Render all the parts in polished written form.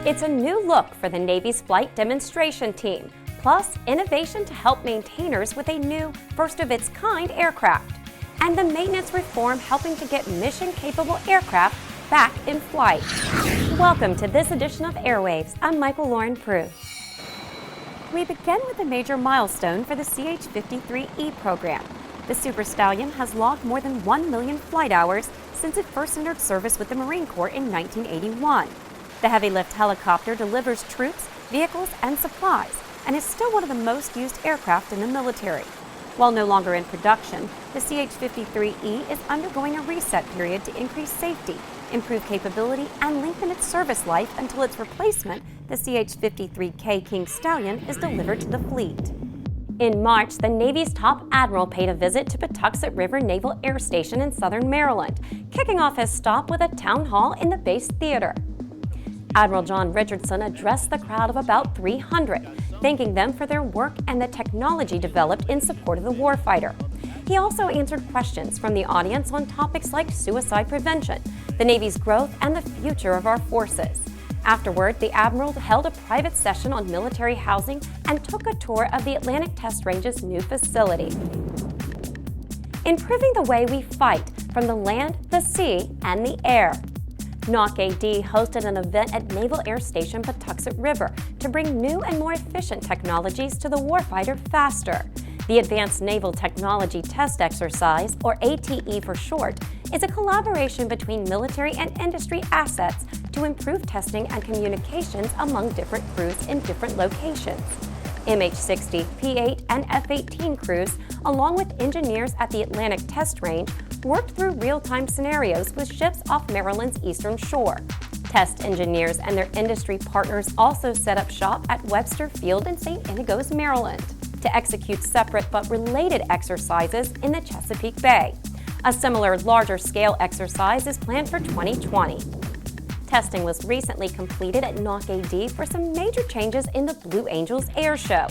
It's a new look for the Navy's flight demonstration team, plus innovation to help maintainers with a new, first-of-its-kind aircraft, and the maintenance reform helping to get mission-capable aircraft back in flight. Welcome to this edition of Airwaves. I'm Michael Lauren Prue. We begin with a major milestone for the CH-53E program. The Super Stallion has logged more than 1 million flight hours since it first entered service with the Marine Corps in 1981. The heavy-lift helicopter delivers troops, vehicles, and supplies, and is still one of the most used aircraft in the military. While no longer in production, the CH-53E is undergoing a reset period to increase safety, improve capability, and lengthen its service life until its replacement, the CH-53K King Stallion, is delivered to the fleet. In March, the Navy's top admiral paid a visit to Patuxent River Naval Air Station in southern Maryland, kicking off his stop with a town hall in the base theater. Admiral John Richardson addressed the crowd of about 300, thanking them for their work and the technology developed in support of the warfighter. He also answered questions from the audience on topics like suicide prevention, the Navy's growth, and the future of our forces. Afterward, the Admiral held a private session on military housing and took a tour of the Atlantic Test Range's new facility. Improving the way we fight from the land, the sea, and the air. NOC AD hosted an event at Naval Air Station Patuxent River to bring new and more efficient technologies to the warfighter faster. The Advanced Naval Technology Test Exercise, or ATE for short, is a collaboration between military and industry assets to improve testing and communications among different crews in different locations. MH-60, P-8, and F-18 crews, along with engineers at the Atlantic Test Range, worked through real-time scenarios with ships off Maryland's eastern shore. Test engineers and their industry partners also set up shop at Webster Field in St. Inigos, Maryland, to execute separate but related exercises in the Chesapeake Bay. A similar larger-scale exercise is planned for 2020. Testing was recently completed at NOC AD for some major changes in the Blue Angels air show.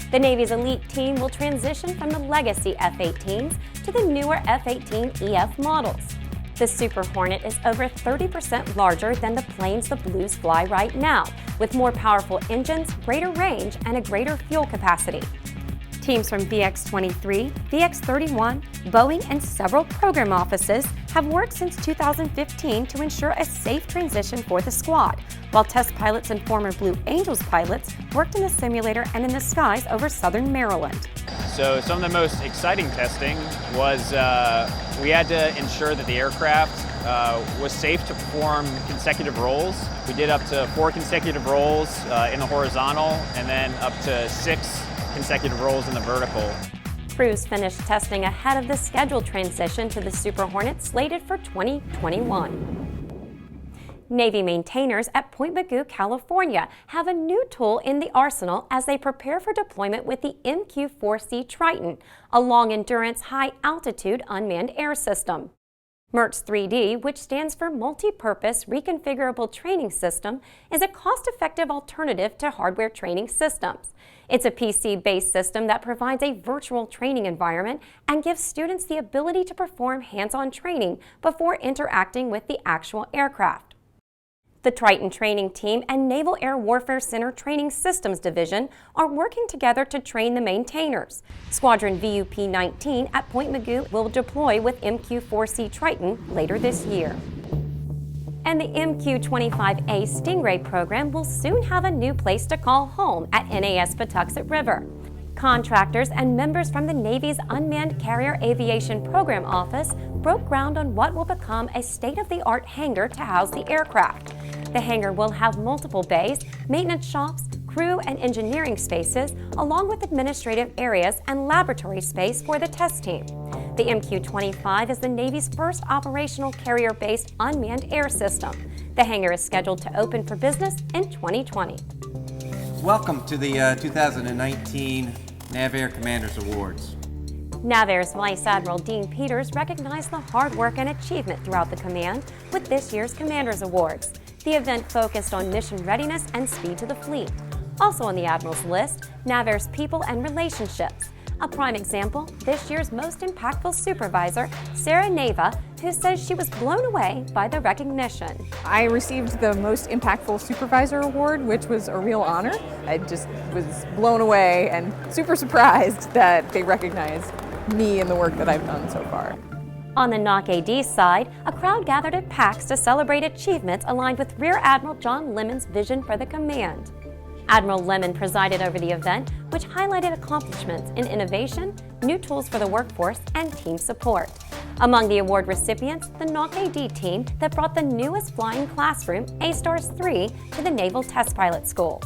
The Navy's elite team will transition from the legacy F-18s to the newer F-18EF models. The Super Hornet is over 30% larger than the planes the Blues fly right now, with more powerful engines, greater range, and a greater fuel capacity. Teams from VX-23, VX-31, Boeing, and several program offices have worked since 2015 to ensure a safe transition for the squad, while test pilots and former Blue Angels pilots worked in the simulator and in the skies over southern Maryland. So some of the most exciting testing was we had to ensure that the aircraft was safe to perform consecutive rolls. We did up to 4 consecutive rolls in the horizontal and then up to 6 consecutive rolls in the vertical. Crews finished testing ahead of the scheduled transition to the Super Hornet slated for 2021. Navy maintainers at Point Mugu, California have a new tool in the arsenal as they prepare for deployment with the MQ-4C Triton, a long-endurance, high-altitude unmanned air system. MERTS 3D, which stands for Multi-Purpose Reconfigurable Training System, is a cost-effective alternative to hardware training systems. It's a PC-based system that provides a virtual training environment and gives students the ability to perform hands-on training before interacting with the actual aircraft. The Triton Training Team and Naval Air Warfare Center Training Systems Division are working together to train the maintainers. Squadron VUP-19 at Point Mugu will deploy with MQ-4C Triton later this year. And the MQ-25A Stingray program will soon have a new place to call home at NAS Patuxent River. Contractors and members from the Navy's Unmanned Carrier Aviation Program Office broke ground on what will become a state-of-the-art hangar to house the aircraft. The hangar will have multiple bays, maintenance shops, crew and engineering spaces, along with administrative areas and laboratory space for the test team. The MQ-25 is the Navy's first operational carrier-based unmanned air system. The hangar is scheduled to open for business in 2020. Welcome to the 2019 NAVAIR Commanders Awards. NAVAIR's Vice Admiral Dean Peters recognized the hard work and achievement throughout the command with this year's Commanders Awards. The event focused on mission readiness and speed to the fleet. Also on the Admiral's list, NAVAIR's People and Relationships, A prime example, this year's most impactful supervisor, Sarah Neva, who says she was blown away by the recognition. I received the Most Impactful Supervisor Award, which was a real honor. I just was blown away and super surprised that they recognized me and the work that I've done so far. On the NOC AD side, a crowd gathered at PAX to celebrate achievements aligned with Rear Admiral John Lemon's vision for the command. Admiral Lemon presided over the event, which highlighted accomplishments in innovation, new tools for the workforce, and team support. Among the award recipients, the NOC AD team that brought the newest flying classroom, A-STARS 3, to the Naval Test Pilot School.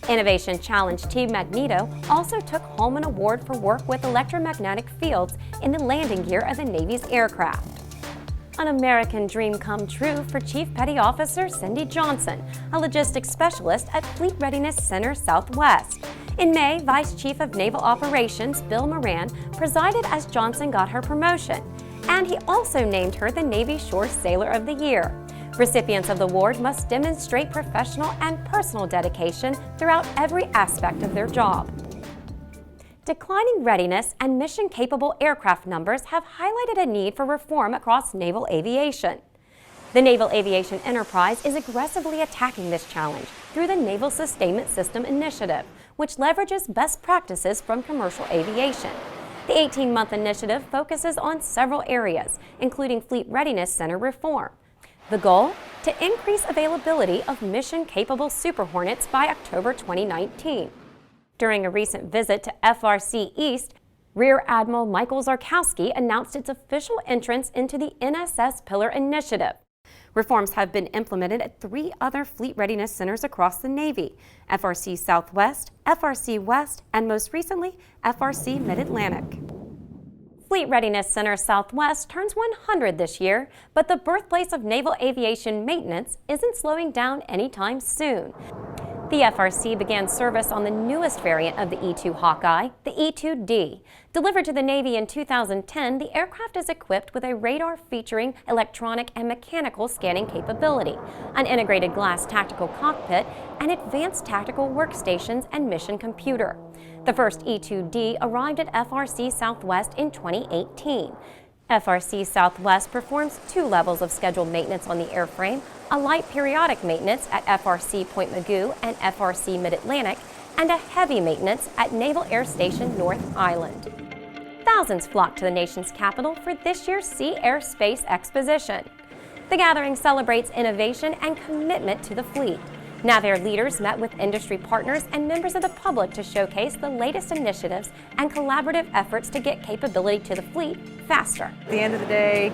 Innovation Challenge Team Magneto also took home an award for work with electromagnetic fields in the landing gear of the Navy's aircraft. An American dream come true for Chief Petty Officer Cindy Johnson, a logistics specialist at Fleet Readiness Center Southwest. In May, Vice Chief of Naval Operations Bill Moran presided as Johnson got her promotion, and he also named her the Navy Shore Sailor of the Year. Recipients of the award must demonstrate professional and personal dedication throughout every aspect of their job. Declining readiness and mission-capable aircraft numbers have highlighted a need for reform across naval aviation. The Naval Aviation Enterprise is aggressively attacking this challenge through the Naval Sustainment System Initiative, which leverages best practices from commercial aviation. The 18-month initiative focuses on several areas, including Fleet Readiness Center reform. The goal? To increase availability of mission-capable Super Hornets by October 2019. During a recent visit to FRC East, Rear Admiral Michael Zarkowski announced its official entrance into the NSS Pillar Initiative. Reforms have been implemented at 3 other Fleet Readiness Centers across the Navy: FRC Southwest, FRC West, and most recently, FRC Mid-Atlantic. Fleet Readiness Center Southwest turns 100 this year, but the birthplace of naval aviation maintenance isn't slowing down anytime soon. The FRC began service on the newest variant of the E-2 Hawkeye, the E-2D. Delivered to the Navy in 2010, the aircraft is equipped with a radar featuring electronic and mechanical scanning capability, an integrated glass tactical cockpit, and advanced tactical workstations and mission computer. The first E-2D arrived at FRC Southwest in 2018. FRC Southwest performs 2 levels of scheduled maintenance on the airframe, a light periodic maintenance at FRC Point Mugu and FRC Mid-Atlantic, and a heavy maintenance at Naval Air Station North Island. Thousands flocked to the nation's capital for this year's Sea Air Space Exposition. The gathering celebrates innovation and commitment to the fleet. NAVAIR leaders met with industry partners and members of the public to showcase the latest initiatives and collaborative efforts to get capability to the fleet faster. At the end of the day,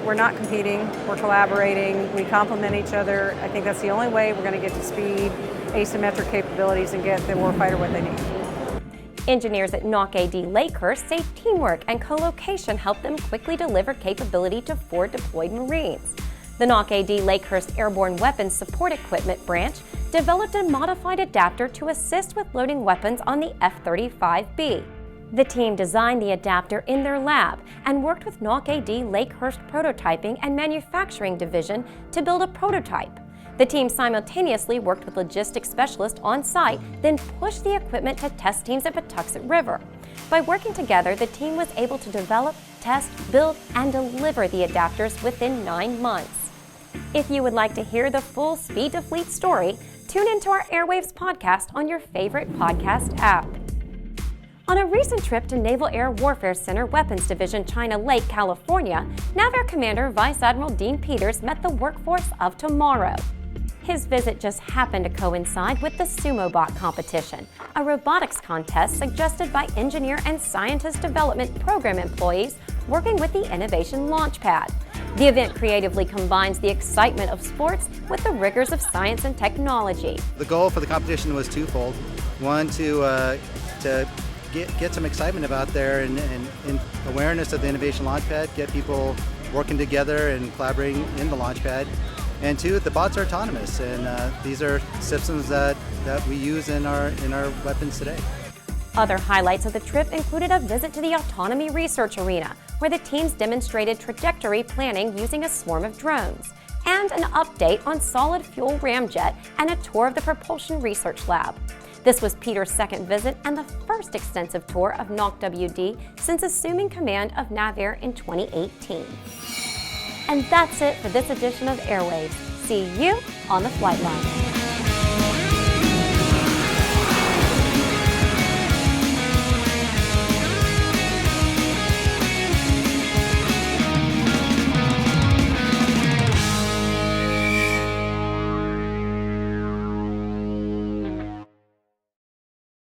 we're not competing, we're collaborating, we complement each other. I think that's the only way we're going to get to speed, asymmetric capabilities, and get the warfighter what they need. Engineers at NOC AD Lakehurst say teamwork and co-location help them quickly deliver capability to 4 deployed Marines. The NOC AD Lakehurst Airborne Weapons Support Equipment Branch developed a modified adapter to assist with loading weapons on the F-35B. The team designed the adapter in their lab and worked with NOC AD Lakehurst Prototyping and Manufacturing Division to build a prototype. The team simultaneously worked with logistics specialists on site, then pushed the equipment to test teams at Patuxent River. By working together, the team was able to develop, test, build, and deliver the adapters within 9 months. If you would like to hear the full Speed to Fleet story, tune into our Airwaves podcast on your favorite podcast app. On a recent trip to Naval Air Warfare Center Weapons Division, China Lake, California, NAVAIR Commander Vice Admiral Dean Peters met the workforce of tomorrow. His visit just happened to coincide with the SumoBot competition, a robotics contest suggested by Engineer and Scientist Development Program employees working with the Innovation Launchpad. The event creatively combines the excitement of sports with the rigors of science and technology. The goal for the competition was twofold. One, to get some excitement about there and awareness of the Innovation Launchpad, get people working together and collaborating in the Launchpad. And 2, the bots are autonomous, and these are systems that we use in our weapons today. Other highlights of the trip included a visit to the Autonomy Research Arena, where the teams demonstrated trajectory planning using a swarm of drones, and an update on solid fuel ramjet and a tour of the Propulsion Research Lab. This was Peter's second visit and the first extensive tour of NOC WD since assuming command of NAVAIR in 2018. And that's it for this edition of Airwaves. See you on the flight line.